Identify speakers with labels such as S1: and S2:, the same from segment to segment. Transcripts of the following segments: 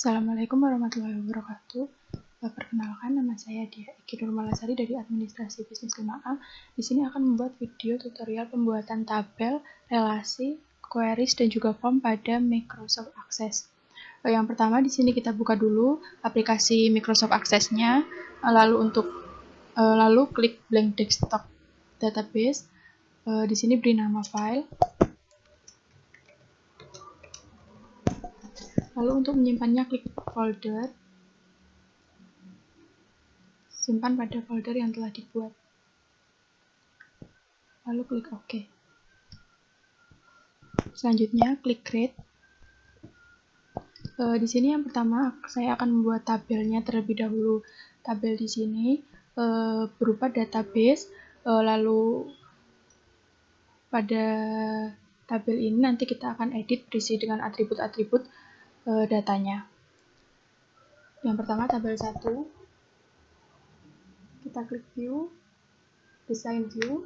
S1: Assalamualaikum warahmatullahi wabarakatuh. Perkenalkan, nama saya Dia Eki Nurmalasari dari Administrasi Bisnis 5A. Di sini akan membuat video tutorial pembuatan tabel, relasi, queries, dan juga form pada Microsoft Access. Yang pertama, di sini kita buka dulu aplikasi Microsoft Access-nya. Lalu klik blank desktop database. Di sini beri nama file. Lalu untuk menyimpannya, klik folder. Simpan pada folder yang telah dibuat. Lalu klik OK. Selanjutnya, klik Create. Di sini yang pertama, saya akan membuat tabelnya terlebih dahulu. Tabel di sini berupa database, lalu pada tabel ini nanti kita akan edit berisi dengan atribut-atribut datanya. Yang pertama, tabel 1. Kita klik View, Design View.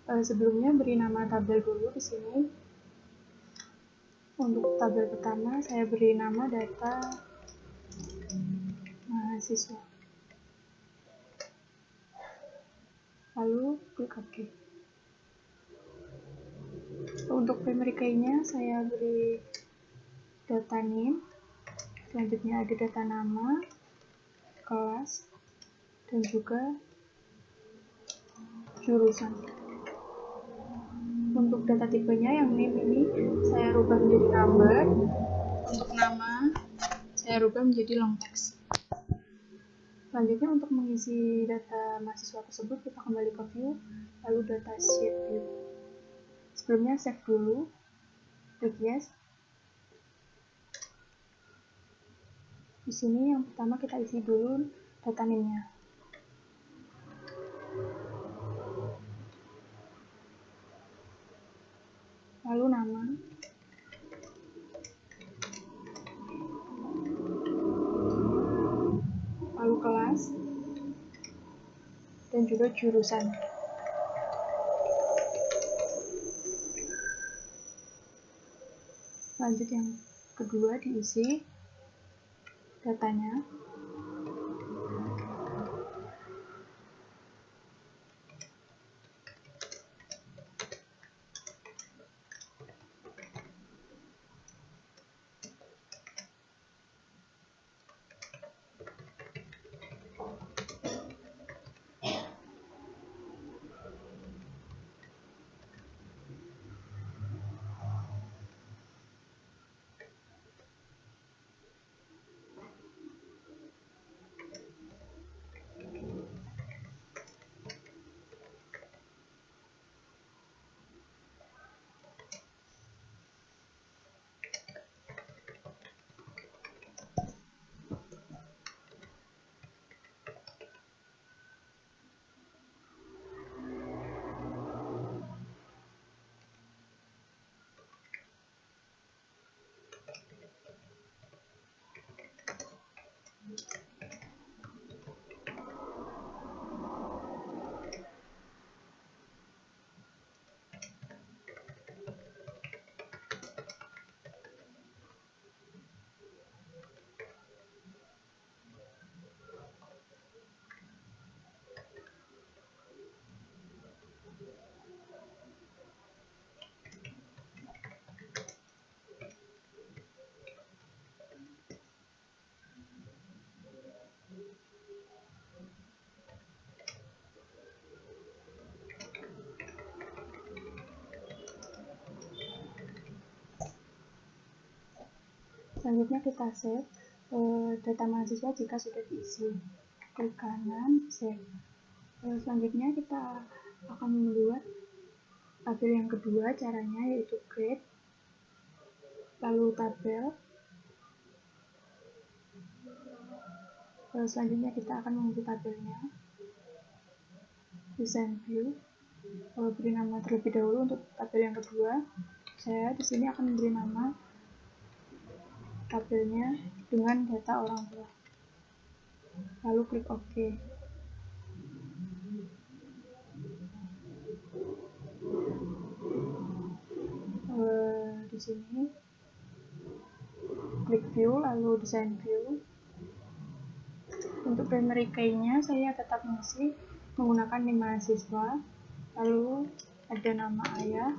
S1: Sebelumnya beri nama tabel dulu di sini. Untuk tabel pertama, saya beri nama data mahasiswa. Lalu klik OK. Untuk primary key-nya saya beri data name. Selanjutnya ada data nama, kelas, dan juga jurusan. Untuk data tipenya yang name ini saya rubah menjadi number. Untuk nama saya rubah menjadi long text. Selanjutnya untuk mengisi data mahasiswa tersebut kita kembali ke view, lalu data sheet view. Sebelumnya save dulu, klik yes. Di sini yang pertama kita isi dulu data name-nya. Lalu nama, lalu kelas, dan juga jurusan. Lanjut yang kedua, diisi datanya. Selanjutnya kita save data mahasiswa jika sudah diisi. Klik kanan, save. Selanjutnya kita akan membuat tabel yang kedua, caranya yaitu create, lalu tabel. Selanjutnya kita akan mengisi tabelnya. Design view. Beri nama terlebih dahulu untuk tabel yang kedua. Saya di sini akan memberi nama tabelnya dengan data orang tua. Lalu klik OK. Di sini klik view, lalu design view. Untuk primary key-nya saya tetap mengisi menggunakan NIM mahasiswa, lalu ada nama ayah,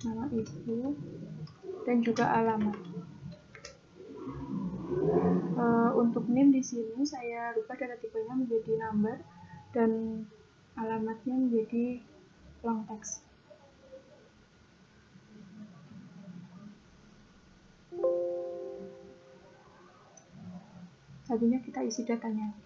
S1: nama ibu, dan juga alamat. Untuk NIM di sini saya rubah data tipenya menjadi number dan alamatnya menjadi long text. Selanjutnya kita isi datanya.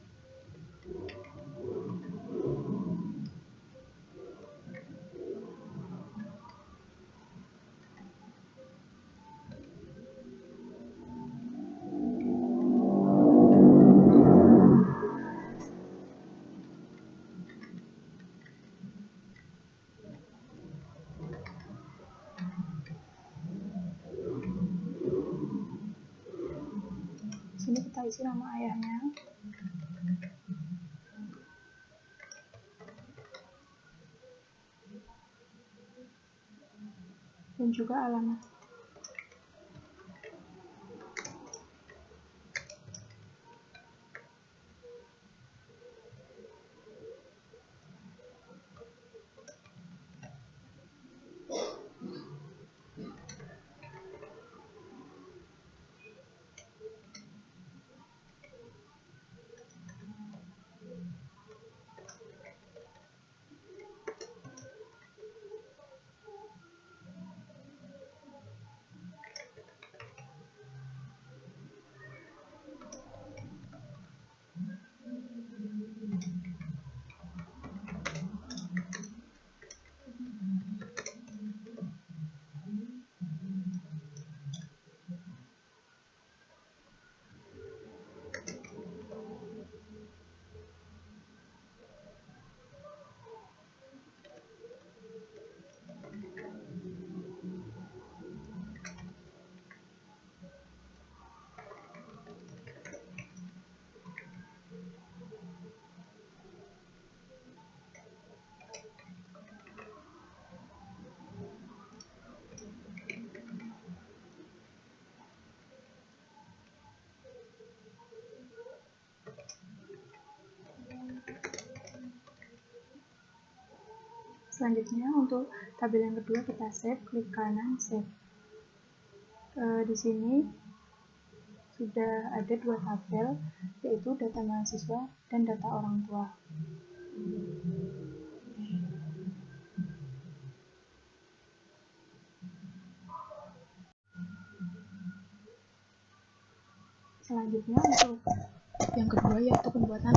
S1: Sini kita isi nama ayahnya, dan juga alamat. Selanjutnya untuk tabel yang kedua kita save, klik kanan save. Di sini sudah ada dua tabel, yaitu data mahasiswa dan data orang tua. Selanjutnya untuk yang kedua yaitu pembuatan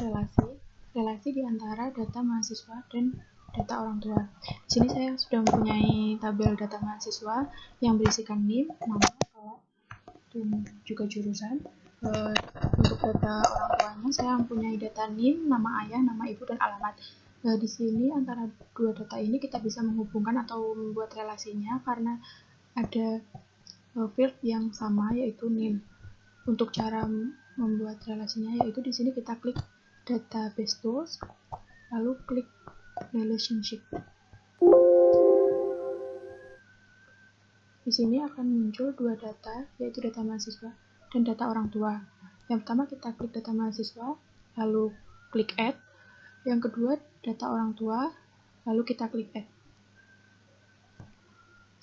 S1: relasi di antara data mahasiswa dan data orang tua. Di sini saya sudah mempunyai tabel data mahasiswa yang berisikan NIM, nama, kelas, dan juga jurusan. Untuk data orang tuanya saya mempunyai data NIM, nama ayah, nama ibu, dan alamat. Di sini antara dua data ini kita bisa menghubungkan atau membuat relasinya karena ada field yang sama yaitu NIM. Untuk cara membuat relasinya yaitu di sini kita klik database tools, lalu klik relationship. Di sini akan muncul dua data, yaitu data mahasiswa dan data orang tua. Yang pertama kita klik data mahasiswa, lalu klik add. Yang kedua data orang tua, lalu kita klik add.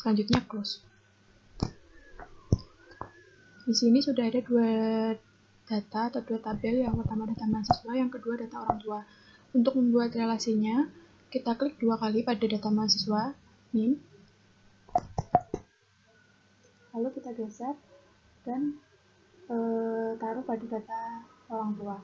S1: Selanjutnya close. Di sini sudah ada dua data atau dua tabel, yang pertama data mahasiswa, yang kedua data orang tua. Untuk membuat relasinya, kita klik dua kali pada data mahasiswa, NIM, lalu kita geser dan taruh pada data orang tua.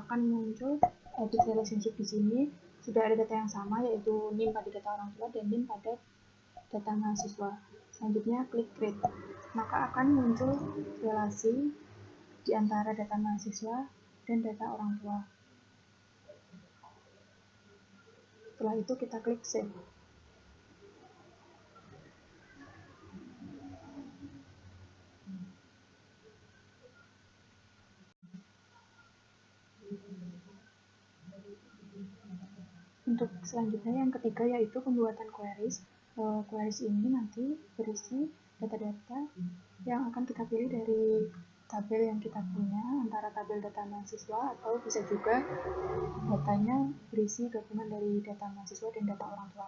S1: Akan muncul edit relationship. Di sini sudah ada data yang sama, yaitu NIM pada data orang tua dan NIM pada data mahasiswa. Selanjutnya klik create, maka akan muncul relasi di antara data mahasiswa dan data orang tua. Setelah itu kita klik save. Untuk Selanjutnya yang ketiga yaitu pembuatan queries. Queries ini nanti berisi data-data yang akan kita pilih dari tabel yang kita punya, antara tabel data mahasiswa atau bisa juga datanya berisi gabungan dari data mahasiswa dan data orang tua.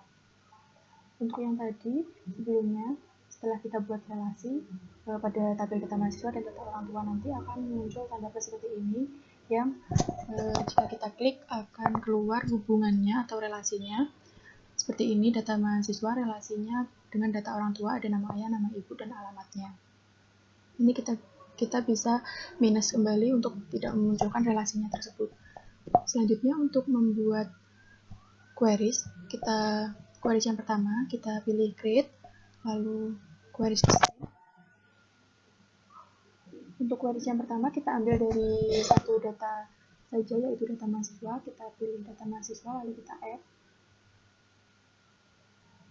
S1: Untuk yang tadi sebelumnya, setelah kita buat relasi pada tabel data mahasiswa dan data orang tua, nanti akan muncul tanda plus seperti ini yang jika kita klik akan keluar hubungannya atau relasinya seperti ini. Data mahasiswa relasinya dengan data orang tua ada nama ayah, nama ibu, dan alamatnya. Ini kita bisa minus kembali untuk tidak memunculkan relasinya tersebut. Selanjutnya untuk membuat queries, queries yang pertama kita pilih create, lalu queries design. Untuk queries yang pertama kita ambil dari satu data saja, yaitu data mahasiswa. Kita pilih data mahasiswa lalu kita add,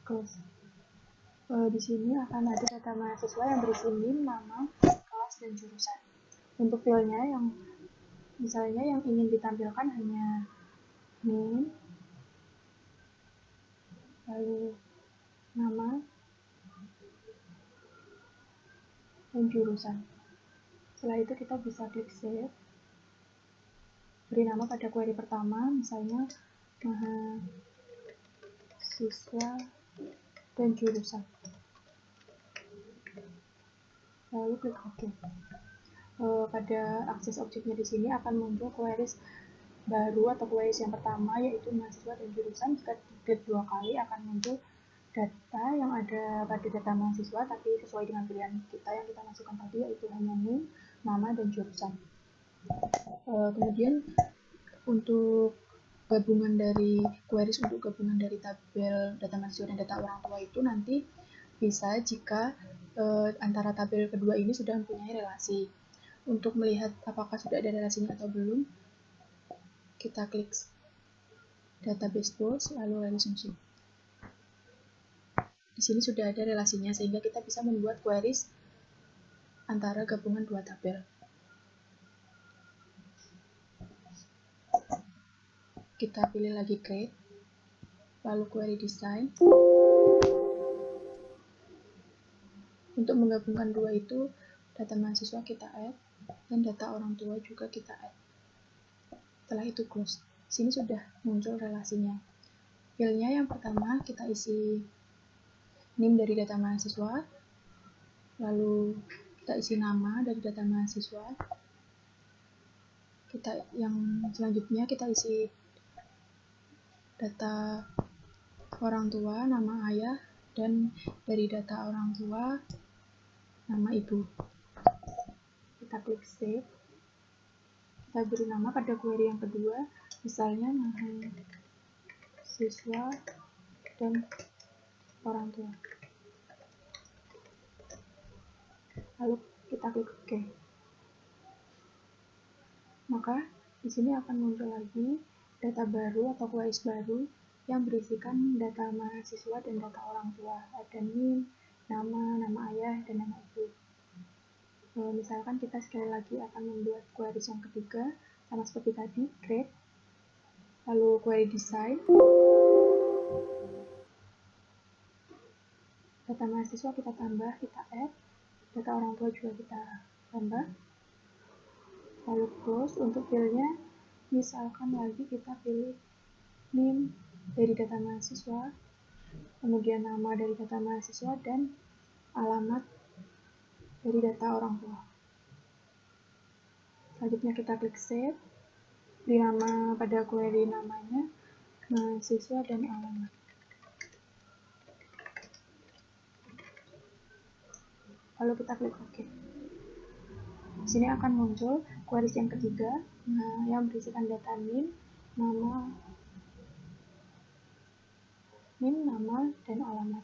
S1: close. Di sini akan ada data mahasiswa yang berisi NIM, nama, kelas, dan jurusan. Untuk filenya yang misalnya yang ingin ditampilkan hanya NIM, lalu nama, dan jurusan. Setelah itu kita bisa klik save. Beri nama pada query pertama, misalnya mahasiswa dan jurusan. Lalu klik OK. Pada akses objeknya di sini akan muncul queries baru atau queries yang pertama, yaitu mahasiswa dan jurusan. Jika diklik 2 kali akan muncul data yang ada pada data mahasiswa, tapi sesuai dengan pilihan kita yang kita masukkan tadi, yaitu hanya NIM, nama, dan jurusan. Kemudian untuk gabungan dari queries, untuk gabungan dari tabel data mahasiswa dan data orang tua itu nanti bisa jika antara tabel kedua ini sudah mempunyai relasi. Untuk melihat apakah sudah ada relasinya atau belum, kita klik database tools lalu relationship. Di sini sudah ada relasinya sehingga kita bisa membuat queries antara gabungan dua tabel. Kita pilih lagi create, lalu query design. Untuk menggabungkan dua itu, data mahasiswa kita add dan data orang tua juga kita add. Setelah itu close. Di sini sudah muncul relasinya. Filenya yang pertama kita isi NIM dari data mahasiswa, lalu kita isi nama dari data mahasiswa. Yang selanjutnya kita isi data orang tua, nama ayah, dan dari data orang tua nama ibu. Kita klik save. Kita beri nama pada query yang kedua, misalnya mahasiswa dan orang tua. Lalu kita klik OK. Maka di sini akan muncul lagi data baru atau queries baru yang berisikan data mahasiswa dan data orang tua. Ada NIM, nama ayah, dan nama ibu. Misalkan kita sekali lagi akan membuat queries yang ketiga, sama seperti tadi, create, lalu query design. Data mahasiswa kita tambah, kita add, data orang tua juga kita tambah, lalu close. Untuk filenya, misalkan lagi kita pilih NIM dari data mahasiswa, kemudian nama dari data mahasiswa, dan alamat dari data orang tua. Selanjutnya kita klik save, beri nama pada query namanya, mahasiswa, dan alamat. Lalu kita klik OK. Di sini akan muncul queries yang ketiga, yang berisikan data NIM, nama, dan alamat.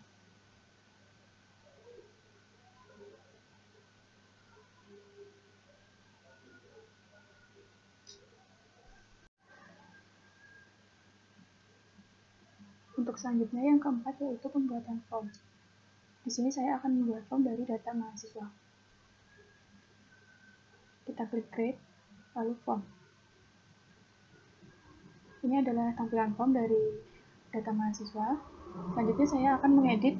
S1: Untuk selanjutnya yang keempat yaitu pembuatan form. Di sini saya akan membuat form dari data mahasiswa. Kita klik create, lalu form. Ini adalah tampilan form dari data mahasiswa. Selanjutnya saya akan mengedit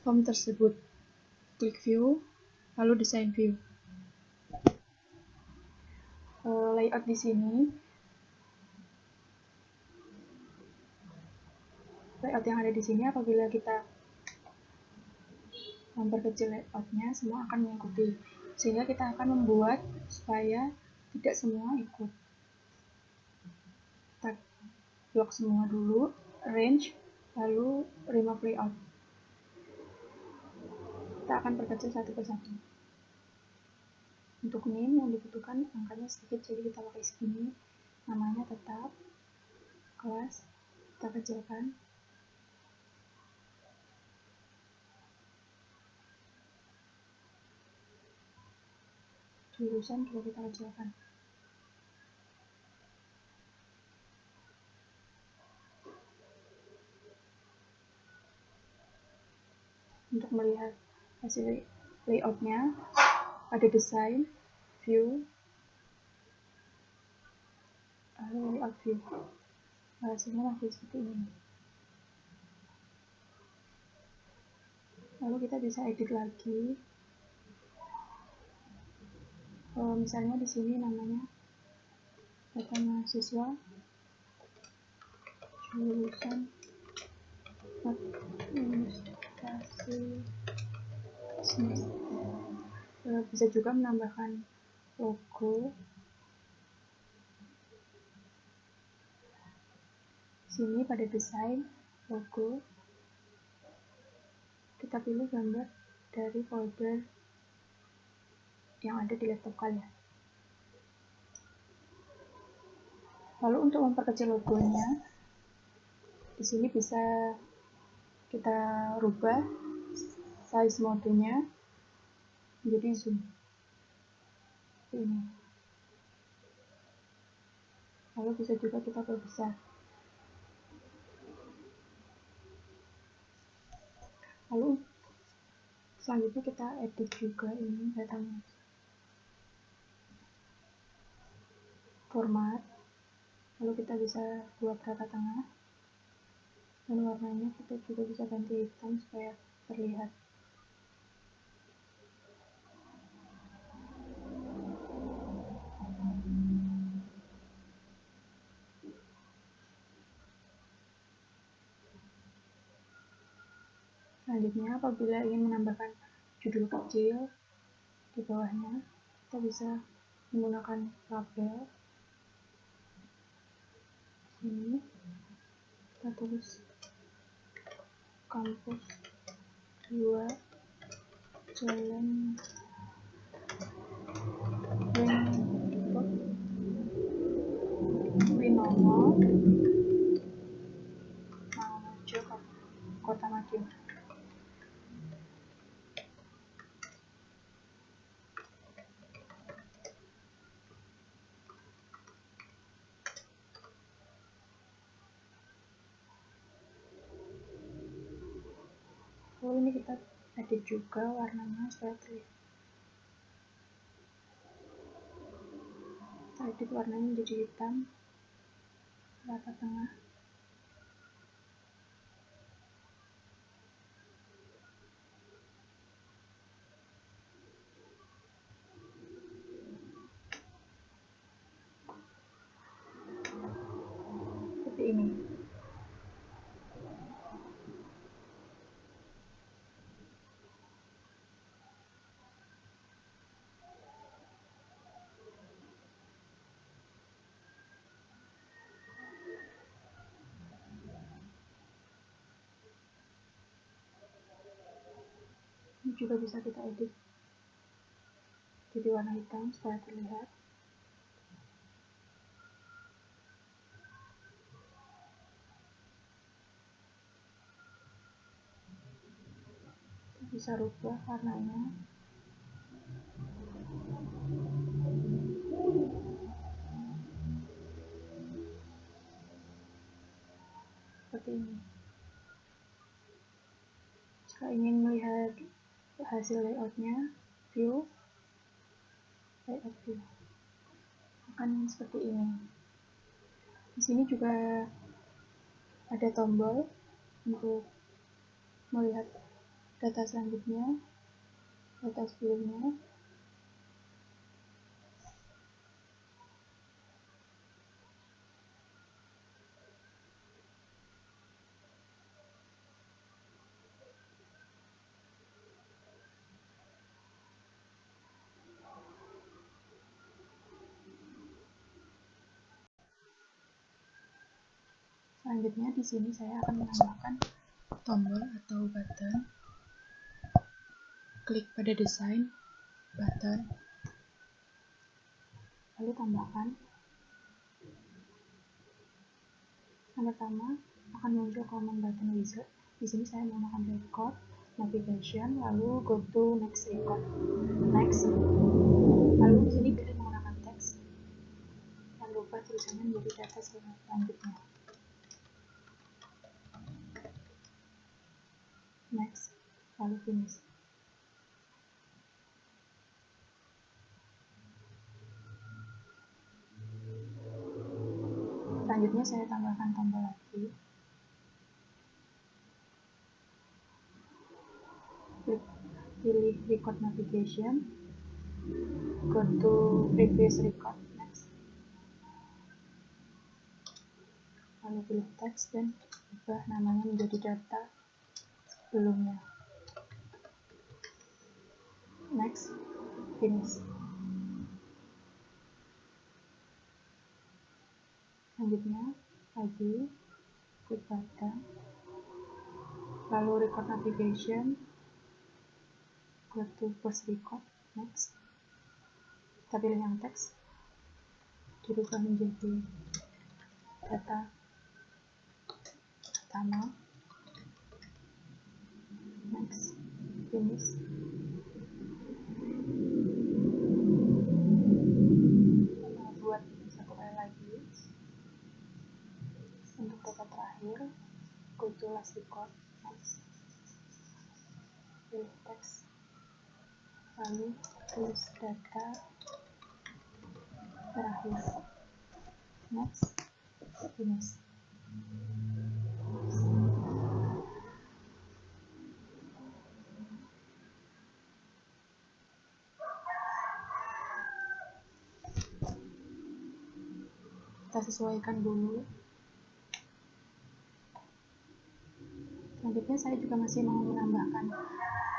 S1: form tersebut. Klik view, lalu design view. Layout di sini, layout yang ada di sini apabila kita memperkecil layoutnya, semua akan mengikuti, sehingga kita akan membuat supaya tidak semua ikut. Kita blok semua dulu, arrange, lalu remove layout. Kita akan perkecil satu persatu. Untuk name yang dibutuhkan angkanya sedikit, jadi kita pakai segini. Namanya tetap, kelas kita kecilkan. Jurusan juga kita kecilkan. Untuk melihat hasil layoutnya, ada design, view, lalu layout view. Hasilnya masih seperti ini. Lalu kita bisa edit lagi. Misalnya di sini namanya data mahasiswa, jurusan administrasi bisnis. Bisa juga menambahkan logo. Sini pada desain, logo, kita pilih gambar dari folder yang ada di laptop kalian. Lalu untuk memperkecil logonya, di sini bisa kita rubah size modenya menjadi zoom. Seperti ini. Lalu bisa juga kita perbesar. Lalu selanjutnya kita edit juga ini datanya. Format. Lalu kita bisa buat rata tengah. Dan warnanya kita juga bisa ganti hitam supaya terlihat. Selanjutnya, apabila ingin menambahkan judul kecil di bawahnya, kita bisa menggunakan label. Sini kita tulis kampus 2 Jalan Winomo, Mangunarjo, Kota Madiun. Lalu ini kita edit juga warnanya supaya terlihat. Kita edit warnanya menjadi hitam, rata tengah. Seperti ini. Ini juga bisa kita edit jadi warna hitam supaya terlihat. Kita bisa rubah warnanya. Seperti ini. Jika ingin melihat hasil layoutnya, view, layout view, akan seperti ini. Di sini juga ada tombol untuk melihat data selanjutnya, data sebelumnya. Selanjutnya di sini saya akan menambahkan tombol atau button. Klik pada desain, button, lalu tambahkan. Yang pertama akan muncul command button wizard. Di sini saya menggunakan record, navigation, lalu go to next record, next. Lalu di sini pilih menggunakan teks dan ubah tulisannya menjadi data selanjutnya. Next, lalu finish. Selanjutnya saya tambahkan tombol lagi. Pilih record navigation, go to previous record, next. Lalu pilih teks dan ubah namanya menjadi data sebelumnya. Next, finish. Selanjutnya lagi klik button, lalu record navigation, go to first record, next. Kita pilih yang teks, dirubah menjadi data pertama, next, finish. Buat satu kali lagi untuk data terakhir, go to last record, next, pilih teks, lalu tulis data terakhir, next, finish. Kita sesuaikan dulu. Selanjutnya saya juga masih mau menambahkan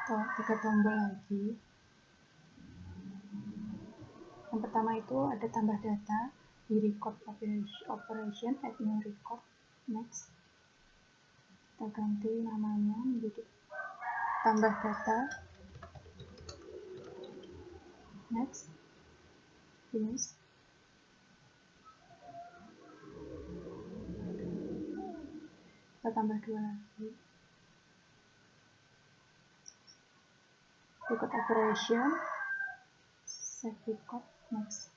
S1: 3 tombol lagi. Yang pertama itu ada tambah data di record operation, add new record, next. Kita ganti namanya menjadi tambah data, next, finish. Kita tambah 2 lagi, record operation, save record, next.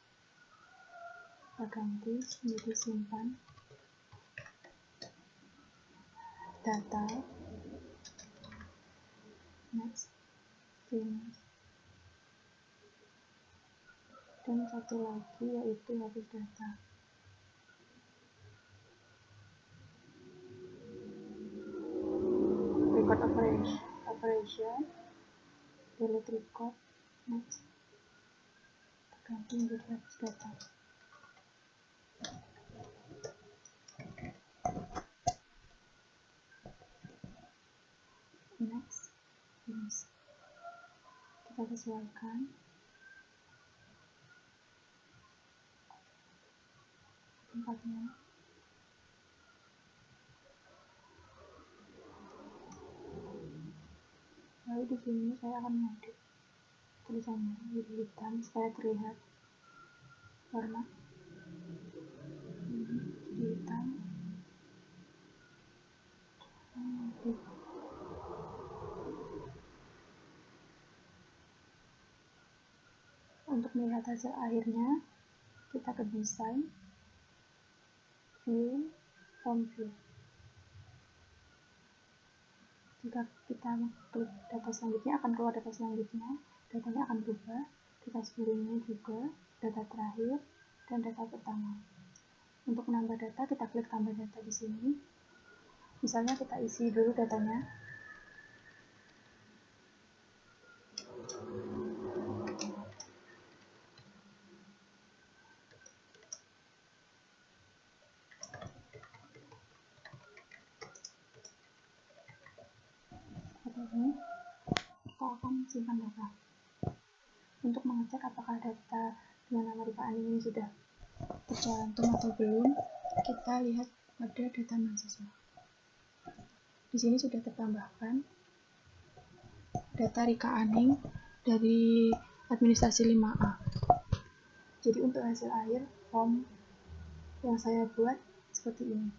S1: Kita ganti menjadi simpan data, next, finish. Dan satu lagi yaitu hapus data. Record operation, delete record, next. Ganti menjadi hapus data. Next, finish. Kita sesuaikan. Tempatnya. Lalu di sini saya akan mengedit tulisannya jadi hitam supaya terlihat warna jadi hitam. Untuk melihat hasil akhirnya, kita ke desain, view, home view. Jika kita klik data selanjutnya, akan keluar data selanjutnya. Datanya akan berubah, data sebelumnya juga, data terakhir, dan data pertama. Untuk menambah data, kita klik tambah data di sini. Misalnya kita isi dulu datanya. Seperti ini, kita akan simpan data. Untuk mengecek apakah data dengan nama Rika Aning ini sudah tercantum atau belum, kita lihat pada data mahasiswa. Di sini sudah tertambahkan data Rika Aning dari administrasi 5A. Jadi untuk hasil akhir form yang saya buat seperti ini.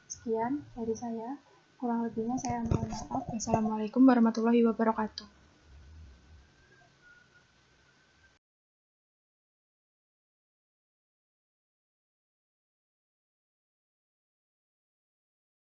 S1: Sekian dari saya, kurang lebihnya saya mohon maaf. Wassalamualaikum warahmatullahi wabarakatuh.